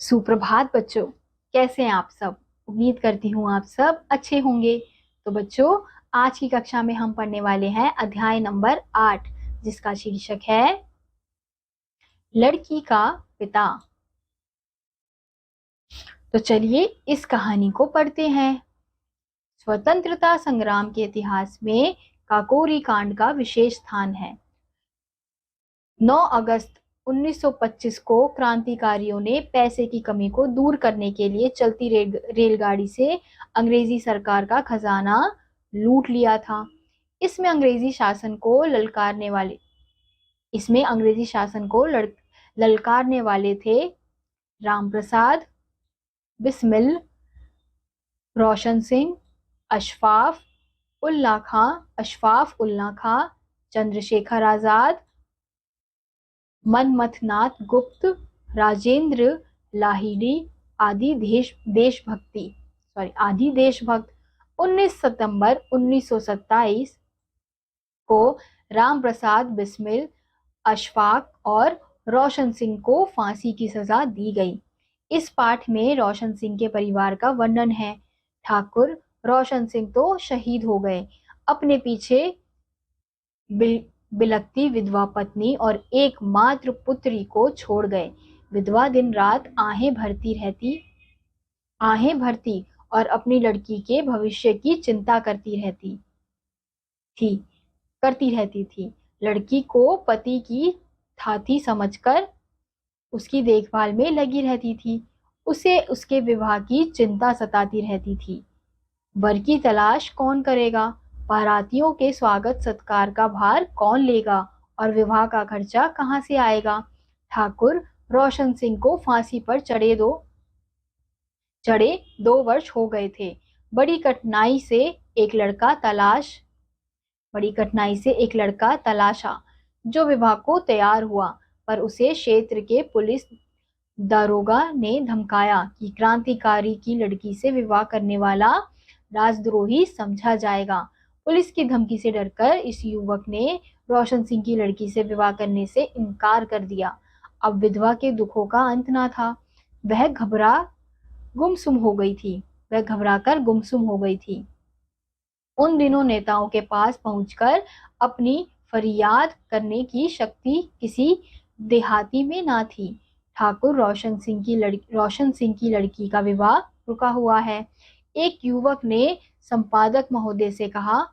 सुप्रभात बच्चों। कैसे हैं आप सब? उम्मीद करती हूँ आप सब अच्छे होंगे। तो बच्चों, आज की कक्षा में हम पढ़ने वाले हैं अध्याय नंबर 8, जिसका शीर्षक है लड़की का पिता। तो चलिए इस कहानी को पढ़ते हैं। स्वतंत्रता संग्राम के इतिहास में काकोरी कांड का विशेष स्थान है। 9 अगस्त 1925 को क्रांतिकारियों ने पैसे की कमी को दूर करने के लिए चलती रेलगाड़ी से अंग्रेजी सरकार का खजाना लूट लिया था। इसमें अंग्रेजी शासन को ललकारने वाले थे रामप्रसाद, बिस्मिल, रोशन सिंह, अशफाफ उल्ला खां, चंद्रशेखर आजाद, मनमथनाथ गुप्त, राजेंद्र लाहिड़ी आदि देशभक्त। 19 सितंबर 1927 को रामप्रसाद, बिस्मिल, अशफाक और रोशन सिंह को फांसी की सजा दी गई। इस पाठ में रोशन सिंह के परिवार का वर्णन है। ठाकुर रोशन सिंह तो शहीद हो गए, अपने पीछे बिलखती विधवा पत्नी और एकमात्र पुत्री को छोड़ गए। विधवा दिन रात आहें भरती और अपनी लड़की के भविष्य की चिंता करती रहती थी। लड़की को पति की थाती समझकर उसकी देखभाल में लगी रहती थी। उसे उसके विवाह की चिंता सताती रहती थी। वर की तलाश कौन करेगा, बारातियों के स्वागत सत्कार का भार कौन लेगा और विवाह का खर्चा कहां से आएगा। ठाकुर रोशन सिंह को फांसी पर चढ़े 2 वर्ष हो गए थे। बड़ी कठिनाई से एक लड़का तलाशा जो विवाह को तैयार हुआ, पर उसे क्षेत्र के पुलिस दारोगा ने धमकाया कि क्रांतिकारी की लड़की से विवाह करने वाला राजद्रोही समझा जाएगा। पुलिस की धमकी से डरकर इस युवक ने रोशन सिंह की लड़की से विवाह करने से इनकार कर दिया। अब विधवा के दुखों का अंत ना था। वह घबराकर गुमसुम हो गई थी। उन दिनों नेताओं के पास पहुंचकर अपनी फरियाद करने की शक्ति किसी देहाती में ना थी। ठाकुर रोशन सिंह की लड़की का विवाह रुका हुआ है। एक युवक ने संपादक महोदय से कहा,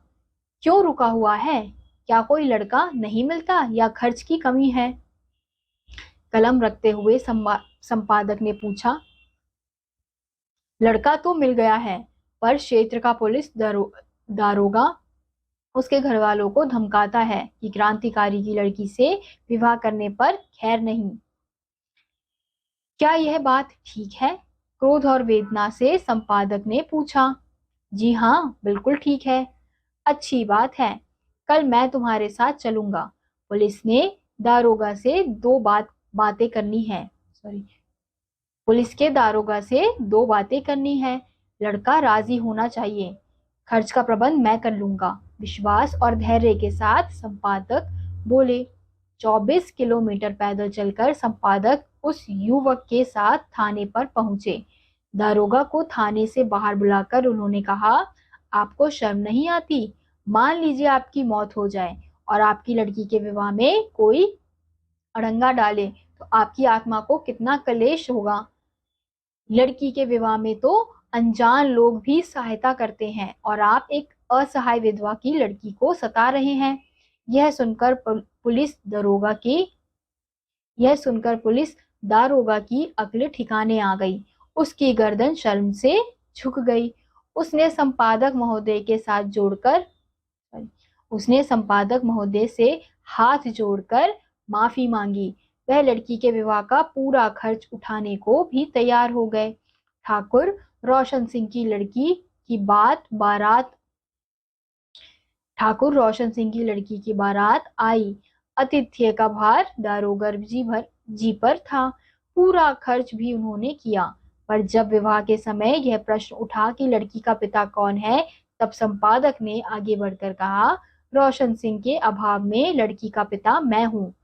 क्यों रुका हुआ है? क्या कोई लड़का नहीं मिलता या खर्च की कमी है? कलम रखते हुए संपादक ने पूछा, लड़का तो मिल गया है, पर क्षेत्र का पुलिस दारोगा उसके घर वालों को धमकाता है कि क्रांतिकारी की लड़की से विवाह करने पर खैर नहीं। क्या यह बात ठीक है? क्रोध और वेदना से संपादक ने पूछा। जी हाँ, बिल्कुल ठीक है। अच्छी बात है, कल मैं तुम्हारे साथ चलूंगा। पुलिस के दारोगा से दो बातें करनी है। लड़का राजी होना चाहिए। खर्च का प्रबंध मैं कर लूंगा। विश्वास और धैर्य के साथ संपादक बोले। 24 किलोमीटर पैदल चलकर संपादक उस युवक के साथ थाने पर पहुंचे। दारोगा को थाने से बाहर बुलाकर उन्होंने कहा, आपको शर्म नहीं आती? मान लीजिए आपकी मौत हो जाए और आपकी लड़की के विवाह में कोई अड़ंगा डाले तो आपकी आत्मा को कितना क्लेश होगा। लड़की के विवाह में तो अनजान लोग भी सहायता करते हैं और आप एक असहाय विधवा की लड़की को सता रहे हैं। यह सुनकर पुलिस दारोगा की अक्ल ठिकाने आ गई। उसकी गर्दन शर्म से झुक गई। उसने संपादक महोदय से हाथ जोड़कर माफी मांगी। वह लड़की के विवाह का पूरा खर्च उठाने को भी तैयार हो गए। ठाकुर रोशन सिंह की लड़की की बारात आई। आतिथ्य का भार दारोगा जी पर था। पूरा खर्च भी उन्होंने किया। पर जब विवाह के समय यह प्रश्न उठा कि लड़की का पिता कौन है, तब संपादक ने आगे बढ़कर कहा, रोशन सिंह के अभाव में लड़की का पिता मैं हूँ।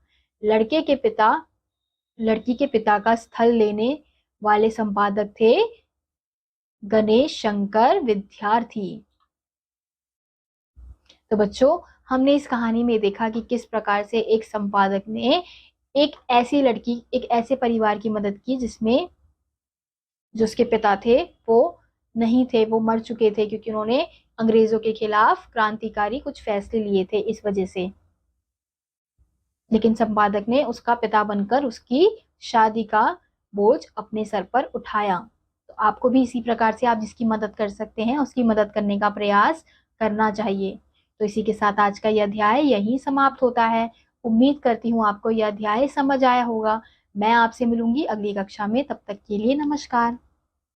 लड़की के पिता का स्थल लेने वाले संपादक थे गणेश शंकर विद्यार्थी। तो बच्चों, हमने इस कहानी में देखा कि किस प्रकार से एक संपादक ने एक ऐसी लड़की, एक ऐसे परिवार की मदद की जिसमें जो उसके पिता थे वो नहीं थे, वो मर चुके थे क्योंकि उन्होंने अंग्रेजों के खिलाफ क्रांतिकारी कुछ फैसले लिए थे इस वजह से। लेकिन संपादक ने उसका पिता बनकर उसकी शादी का बोझ अपने सर पर उठाया। तो आपको भी इसी प्रकार से, आप जिसकी मदद कर सकते हैं उसकी मदद करने का प्रयास करना चाहिए। तो इसी के साथ आज का यह अध्याय यहीं समाप्त होता है। उम्मीद करती हूँ आपको यह अध्याय समझ आया होगा। मैं आपसे मिलूंगी अगली कक्षा में, तब तक के लिए नमस्कार।